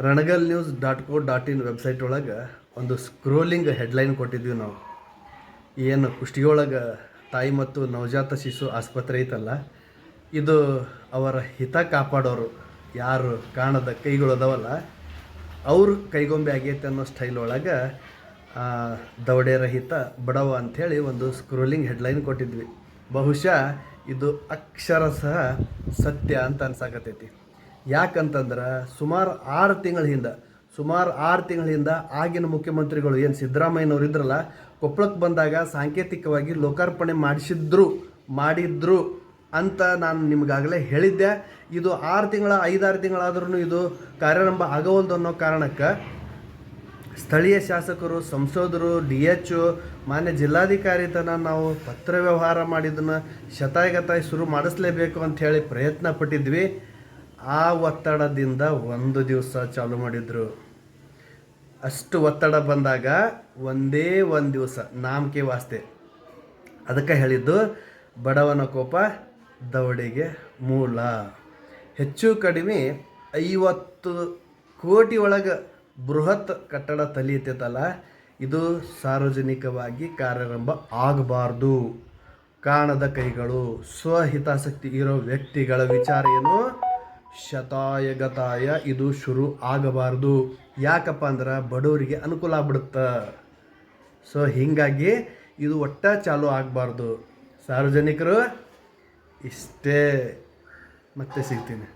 rangalnews.co.in website ಒಳಗೆ ಒಂದು scrolling headline ಕೊಟ್ಟಿದ್ವಿ ನಾವು. ಏನು ಕುಷ್ಟಗಿಯೊಳಗೆ ತಾಯಿ ಮತ್ತು ನವಜಾತ ಶಿಶು ಆಸ್ಪತ್ರೆ ಐತಲ್ಲ, ಇದು ಅವರ ಹಿತ ಕಾಪಾಡೋರು ಯಾರು ಕಾಣದ ಕೈಗಳು ಅದಾವಲ್ಲ, ಅವರು ಕೈಗೊಂಬೆ ಆಗೈತೆ ಅನ್ನೋ ಸ್ಟೈಲ್ ಒಳಗೆ ದವಡೆ ರಹಿತ ಬಡವ ಅಂಥೇಳಿ ಒಂದು ಸ್ಕ್ರೋಲಿಂಗ್ ಹೆಡ್ಲೈನ್ ಕೊಟ್ಟಿದ್ವಿ. ಬಹುಶಃ ಇದು ಅಕ್ಷರಶಃ ಸತ್ಯ ಅಂತ ಅನ್ಸಾಕತ್ತೈತಿ. ಯಾಕಂತಂದ್ರೆ ಸುಮಾರು 6 ತಿಂಗಳ ಹಿಂದೆ ಆಗಿನ ಮುಖ್ಯಮಂತ್ರಿಗಳು ಏನು ಸಿದ್ದರಾಮಯ್ಯನವ್ರು ಇದ್ರಲ್ಲ, ಕೊಪ್ಪಳಕ್ಕೆ ಬಂದಾಗ ಸಾಂಕೇತಿಕವಾಗಿ ಲೋಕಾರ್ಪಣೆ ಮಾಡಿದ್ರು ಅಂತ ನಾನು ನಿಮಗಾಗಲೇ ಹೇಳಿದ್ದೆ. ಇದು 5-6 ತಿಂಗಳಾದ್ರೂ ಇದು ಕಾರ್ಯಾರಂಭ ಆಗವಲ್ದು ಅನ್ನೋ ಕಾರಣಕ್ಕೆ ಸ್ಥಳೀಯ ಶಾಸಕರು, ಸಂಸದರು, DH, ಮಾನ್ಯ ಜಿಲ್ಲಾಧಿಕಾರಿ ತನಕ ನಾವು ಪತ್ರ ವ್ಯವಹಾರ ಮಾಡಿದ್ದನ್ನು ಶತಾಯಗತಾಯಿ ಶುರು ಮಾಡಿಸ್ಲೇಬೇಕು ಅಂಥೇಳಿ ಪ್ರಯತ್ನ ಪಟ್ಟಿದ್ವಿ. ಆ ಒತ್ತಡದಿಂದ ಒಂದು ದಿವಸ ಚಾಲು ಮಾಡಿದರು. ಅಷ್ಟು ಒತ್ತಡ ಬಂದಾಗ ಒಂದೇ ಒಂದು ದಿವಸ ನಾಮಕೆ ವಾಸ್ತೆ. ಅದಕ್ಕೆ ಹೇಳಿದ್ದು ಬಡವನ ಕೋಪ ದವಡೆಗೆ ಮೂಲ. ಹೆಚ್ಚು ಕಡಿಮೆ 50 ಕೋಟಿ ಒಳಗೆ ಬೃಹತ್ ಕಟ್ಟಡ ತಲೀತೈತಲ್ಲ, ಇದು ಸಾರ್ವಜನಿಕವಾಗಿ ಕಾರ್ಯಾರಂಭ ಆಗಬಾರ್ದು. ಕಾಣದ ಕೈಗಳು, ಸ್ವಹಿತಾಸಕ್ತಿ ಇರೋ ವ್ಯಕ್ತಿಗಳ ವಿಚಾರ ಏನು ಶತಾಯಗತಾಯ ಇದು ಶುರು ಆಗಬಾರ್ದು. ಯಾಕಪ್ಪ ಅಂದ್ರೆ ಬಡವರಿಗೆ ಅನುಕೂಲ ಆಗ್ಬಿಡುತ್ತೆ. ಸೊ ಹೀಗಾಗಿ ಇದು ಒಟ್ಟ ಚಾಲು ಆಗಬಾರ್ದು. ಸಾರ್ವಜನಿಕರು ಇಷ್ಟೇ. ಮತ್ತೆ ಸಿಗ್ತೀನಿ.